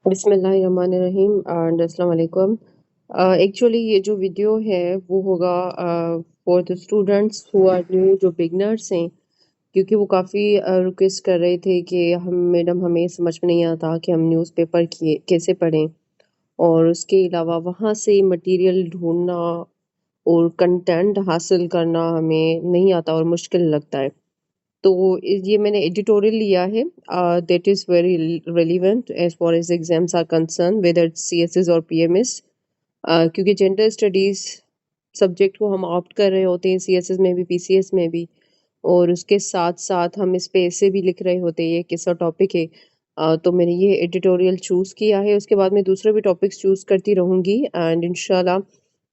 बिस्मिल्लाहिर्रहमानिर्रहीम एंड अस्सलाम वालेकुम। एक्चुअली ये जो वीडियो है वो होगा for the students who are new, जो बिगनर्स हैं, क्योंकि वो काफ़ी रिक्वेस्ट कर रहे थे कि हम मैडम हमें समझ में नहीं आता कि हम न्यूज़पेपर कैसे पढ़ें, और उसके अलावा वहाँ से मटेरियल ढूंढना और कंटेंट हासिल करना हमें नहीं आता और मुश्किल लगता है। तो ये मैंने एडिटोरियल लिया है that is very relevant as far as exams are concerned, whether CSS और पीएमएस, क्योंकि जेंडर स्टडीज सब्जेक्ट को हम ऑप्ट कर रहे होते हैं सीएसएस में भी पीसीएस में भी, और उसके साथ साथ हम इस पे ऐसे भी लिख रहे होते हैं ये किस टॉपिक है। तो मैंने ये एडिटोरियल चूज़ किया है, उसके बाद मैं दूसरे भी टॉपिक्स चूज़ करती रहूँगी एंड इंशाल्लाह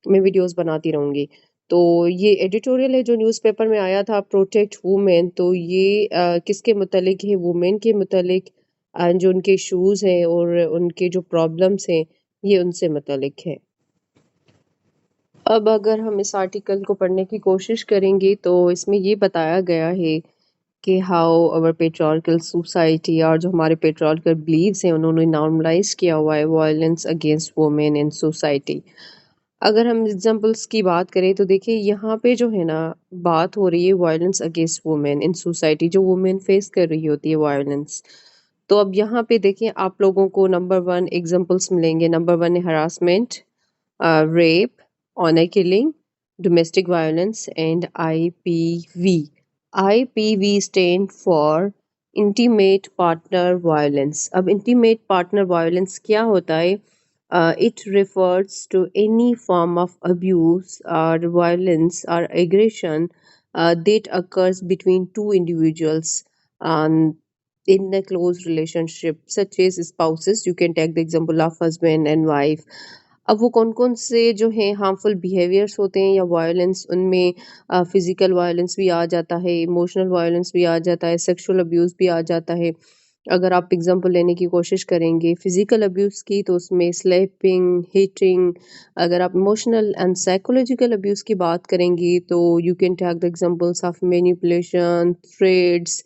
मैं वीडियोस बनाती रहूँगी। तो ये एडिटोरियल है जो न्यूज़पेपर में आया था, प्रोटेक्ट वुमेन, तो ये किसके मुतालिक है? वुमेन के मुतालिक, जो उनके इश्यूज़ हैं और उनके जो प्रॉब्लम्स हैं, ये उनसे मुतालिक है। अब अगर हम इस आर्टिकल को पढ़ने की कोशिश करेंगे तो इसमें ये बताया गया है कि हाउ अवर पेट्रियार्कल सोसाइटी, और जो हमारे पेट्रियार्कल बिलीव्स हैं उन्होंने नॉर्मलाइज किया हुआ है violence against women in society. अगर हम एग्जांपल्स की बात करें तो देखिए यहाँ पे जो है ना, बात हो रही है violence against women in society, जो वुमेन फेस कर रही होती है वायलेंस। तो अब यहाँ पे देखिए आप लोगों को नंबर वन एग्जांपल्स मिलेंगे। नंबर वन है harassment, rape, honour killing, domestic violence, and IPV. IPV stand for intimate partner violence. अब intimate partner violence क्या होता है? It refers to any form of abuse or violence or aggression that occurs between two individuals in a close relationship, such as spouses. You can take the example of husband and wife. अब वो कौन-कौन से जो हैं harmful behaviours होते हैं या violence, उनमें फिजिकल वायलेंस भी आ जाता है, इमोशनल वायलेंस भी आ जाता है, सेक्सुअल अब्यूज़ भी आ जाता है। अगर आप एग्ज़ाम्पल लेने की कोशिश करेंगे फिजिकल अब्यूज़ की, तो उसमें स्लैपिंग, हिटिंग। अगर आप इमोशनल एंड साइकोलॉजिकल अब्यूज़ की बात करेंगी तो you can take the examples of manipulation, threats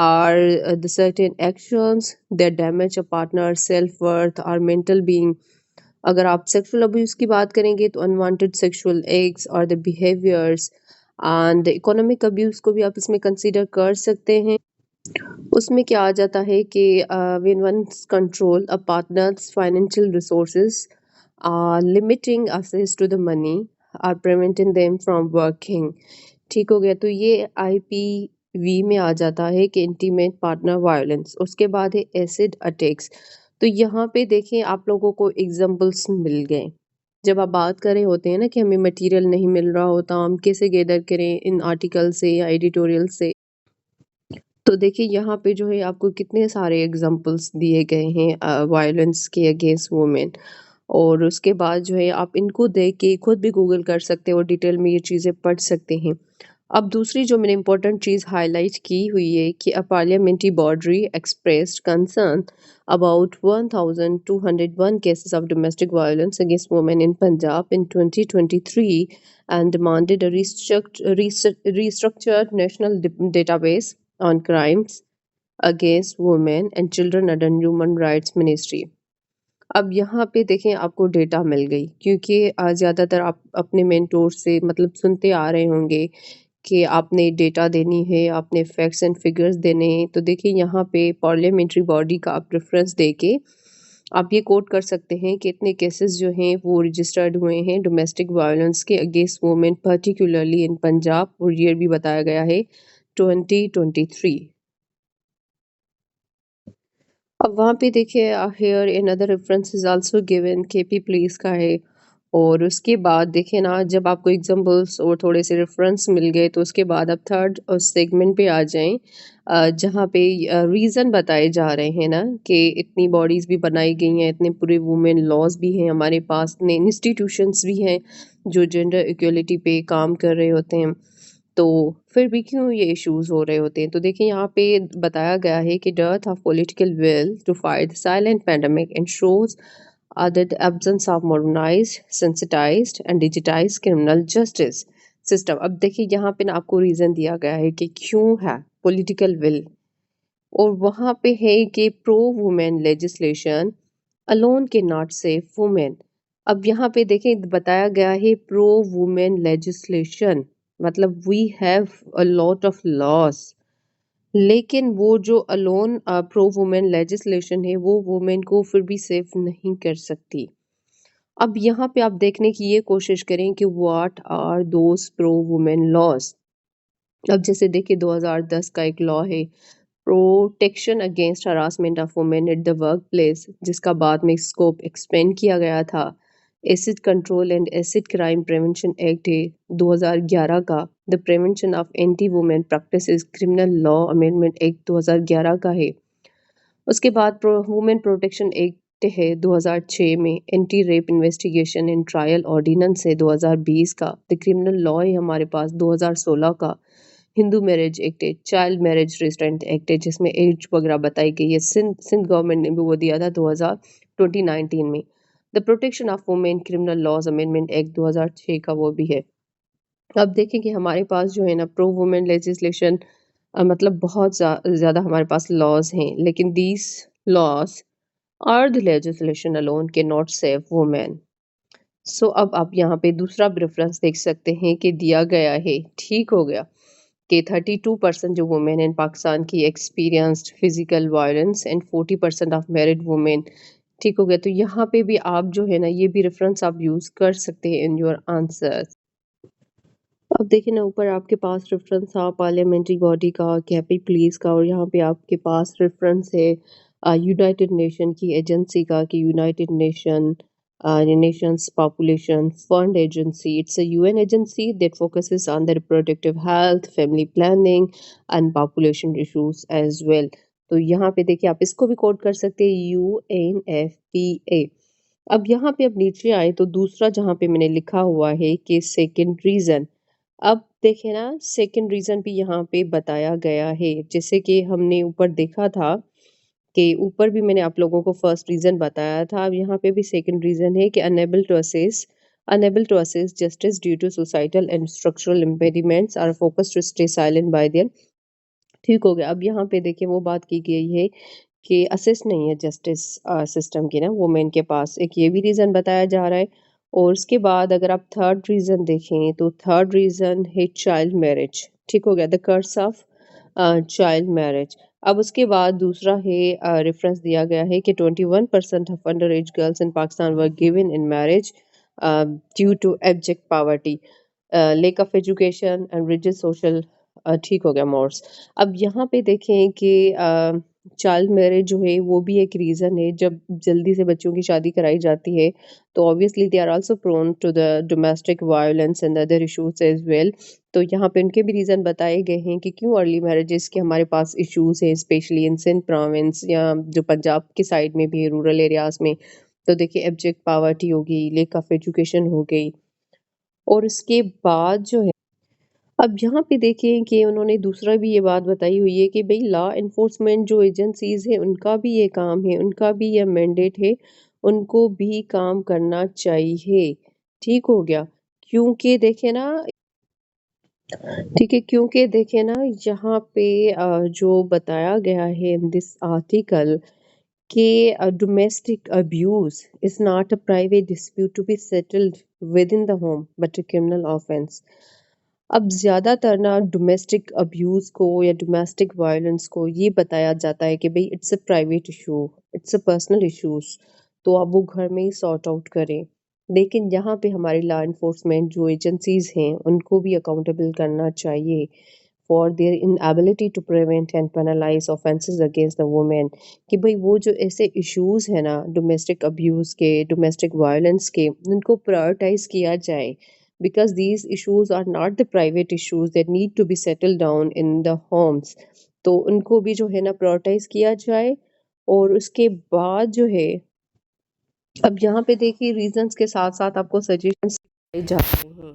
और the certain actions that damage a partner self worth और मेंटल बीइंग। अगर आप सेक्सुअल अब्यूज़ की बात करेंगे तो अनवांटेड सेक्सुअल एक्ट्स और the behaviours, and economic abuse को भी आप इसमें कंसीडर कर सकते हैं। उसमें क्या आ जाता है कि when one's control a partner's financial resources, limiting access to the money और प्रिवेंटिंग देम फ्रॉम वर्किंग। ठीक हो गया, तो ये आईपीवी में आ जाता है कि इंटीमेट पार्टनर वायलेंस। उसके बाद है एसिड अटैक्स। तो यहाँ पे देखें आप लोगों को एग्जांपल्स मिल गए। जब आप बात कर रहे होते हैं ना कि हमें मटेरियल नहीं मिल रहा होता, हम कैसे गैदर करें इन आर्टिकल से या एडिटोरियल से, तो देखिए यहाँ पे जो है आपको कितने सारे एग्जांपल्स दिए गए हैं वायलेंस के अगेंस्ट वुमेन। और उसके बाद जो है आप इनको देख के खुद भी गूगल कर सकते हो और डिटेल में ये चीज़ें पढ़ सकते हैं। अब दूसरी जो मैंने इम्पोर्टेंट चीज़ हाईलाइट की हुई है कि a parliamentary body expressed concern about 1201 cases of domestic violence against women in Punjab in 2023 and demanded a restructured national database on crimes against women and children under Human Rights Ministry। अब यहाँ पे देखें आपको data मिल गई, क्योंकि ज़्यादातर आप अपने मेंटोर से मतलब सुनते आ रहे होंगे कि आपने डेटा देनी है, आपने फैक्ट्स एंड फिगर्स देने हैं। तो देखिए यहाँ पे पार्लियामेंट्री बॉडी का आप रेफरेंस देके आप ये कोट कर सकते हैं कि इतने केसेस जो हैं वो रजिस्टर्ड हुए हैं डोमेस्टिक वायलेंस के against women, particularly in Punjab, और ईयर भी बताया गया है 2023। अब वहाँ पे देखिए here another reference is also given KP police का है। और उसके बाद देखिए ना, जब आपको एग्जांपल्स और थोड़े से रेफरेंस मिल गए तो उसके बाद आप थर्ड और सेगमेंट पे आ जाएं, जहाँ पे रीज़न बताए जा रहे हैं ना कि इतनी बॉडीज़ भी बनाई गई हैं, इतने पूरे वुमेन लॉज भी हैं हमारे पास, इतने इंस्टीट्यूशंस भी हैं जो जेंडर इक्वलिटी पे काम कर रहे होते हैं, तो फिर भी क्यों ये इश्यूज हो रहे होते हैं? तो देखिए यहाँ पे बताया गया है कि dearth of political will to fight the silent pandemic ensures that the absence of modernized, sensitized and digitized criminal justice system। अब देखिए यहाँ पे ना आपको रीजन दिया गया है कि क्यों है पॉलिटिकल विल, और वहाँ पे है कि प्रो वुमेन लेजिस्लेशन अलोन के नॉट सेफ वुमेन। अब यहाँ पे देखें बताया गया है प्रो वुमेन लेजिस्लेशन, मतलब we have a lot of laws, लेकिन वो जो अलोन प्रो वुमेन लेजिस्लेशन है वो वुमेन को फिर भी सेफ नहीं कर सकती। अब यहाँ पे आप देखने की ये कोशिश करें कि what are those pro women laws. अब जैसे देखिए 2010 का एक लॉ है protection against harassment of women at the work place, जिसका बाद में स्कोप एक्सपेंड किया गया था। Acid control and acid crime prevention act है 2011 का। The prevention of anti women practices criminal law amendment act 2011 का है। उसके बाद वुमेन प्रोटेक्शन एक्ट है 2006 में। Anti rape investigation and trial ordinance है 2020 का। द क्रिमिनल लॉ है हमारे पास 2016 का। हिंदू मैरिज एक्ट है, चाइल्ड मैरिज रिस्ट्रेंट एक्ट है जिसमें एज वगैरह बताई गई है। सिंध गवर्नमेंट ने भी वो दिया था 2019 में। The protection of women criminal laws amendment act 2006 का वो भी है। अब देखें कि हमारे पास जो है ना प्रो वुमेन लेजिस्लेशन, मतलब बहुत ज़्यादा हमारे पास लॉज हैं, लेकिन these laws are the legislation alone के नॉट सेव वुमेन। सो अब आप यहाँ पे दूसरा रेफरेंस देख सकते हैं कि दिया गया है, ठीक हो गया, कि 32% जो वुमेन इन पाकिस्तान की experienced physical violence and 40% of married women, ठीक हो गया। तो यहाँ पे भी आप जो है ना ये भी रेफरेंस आप यूज़ कर सकते हैं इन योर आंसर। अब देखिए ना ऊपर आपके पास रेफरेंस था पार्लियामेंट्री बॉडी का, कैपिटल पुलिस का, और यहाँ पे आपके पास रेफरेंस है यूनाइटेड नेशन की एजेंसी का कि United Nations population fund agency. It's a UN agency that focuses on the reproductive health, family planning and population issues as well. तो यहाँ पे देखिए आप इसको भी कोड कर सकते हैं UNFPA। अब यहाँ पे अब नीचे आए तो दूसरा जहाँ पे मैंने लिखा हुआ है कि सेकेंड रीजन। अब देखें ना सेकंड रीजन भी यहाँ पे बताया गया है, जैसे कि हमने ऊपर देखा था कि ऊपर भी मैंने आप लोगों को फर्स्ट रीजन बताया था। अब यहाँ पे भी सेकंड रीजन है कि unable to access justice due to societal and structural impediments are forced to stay silent by their. ठीक हो गया। अब यहाँ पे देखिए वो बात की गई है कि असेस नहीं है जस्टिस सिस्टम की ना वुमेन के पास, एक ये भी रीज़न बताया जा रहा है। और उसके बाद अगर आप थर्ड रीज़न देखें तो थर्ड रीज़न है चाइल्ड मैरिज। ठीक हो गया, the curse of child marriage. अब उसके बाद दूसरा है रेफरेंस दिया गया है कि 21% of under age girls in Pakistan were given in marriage due to abject poverty, lack of education and rigid social, ठीक हो गया मोर्स। अब यहाँ पे देखें कि चाइल्ड मैरिज जो है वो भी एक रीज़न है। जब जल्दी से बच्चों की शादी कराई जाती है तो obviously they are also prone to the domestic violence and other issues as well. तो यहाँ पे उनके भी रीज़न बताए गए हैं कि क्यों अर्ली मैरिजेस के हमारे पास इश्यूज हैं, स्पेशली इन सिंध प्रोविंस या जो पंजाब की साइड में भी है, रूरल एरियाज में। तो देखिए एब्जेक्ट पावर्टी हो गई, लेक ऑफ एजुकेशन हो गई। और उसके बाद जो है अब यहाँ पे देखें कि उन्होंने दूसरा भी ये बात बताई हुई है कि भई लॉ एनफोर्समेंट जो एजेंसीज़ हैं उनका भी ये काम है, उनका भी ये मैंडेट है, उनको भी काम करना चाहिए। ठीक हो गया? क्योंकि देखें ना, ठीक है, क्योंकि देखें ना यहाँ पे जो बताया गया है इन दिस आर्टिकल कि domestic abuse is not a private dispute to be settled within the home but a criminal offense। अब ज़्यादातर ना डोमेस्टिक अब्यूज़ को या डोमेस्टिक वायलेंस को ये बताया जाता है कि भई it's a private issue, it's a personal issues, तो आप वो घर में ही सॉर्ट आउट करें। लेकिन यहाँ पे हमारी लॉ एनफोर्समेंट जो एजेंसीज़ हैं उनको भी अकाउंटेबल करना चाहिए for their inability to prevent and penalise offences against the women. कि भाई वो जो ऐसे इश्यूज़ हैं ना डोमेस्टिक अब्यूज़ के, डोमेस्टिक वायलेंस के, उनको प्रायोरिटाइज किया जाए, because these issues are not the private issues that need to be settled down in the homes। तो उनको भी जो है ना प्रायोरिटाइज किया जाए। और उसके बाद जो है अब यहाँ पे देखिए रीजंस के साथ साथ आपको सजेशंस दिए जाते हैं।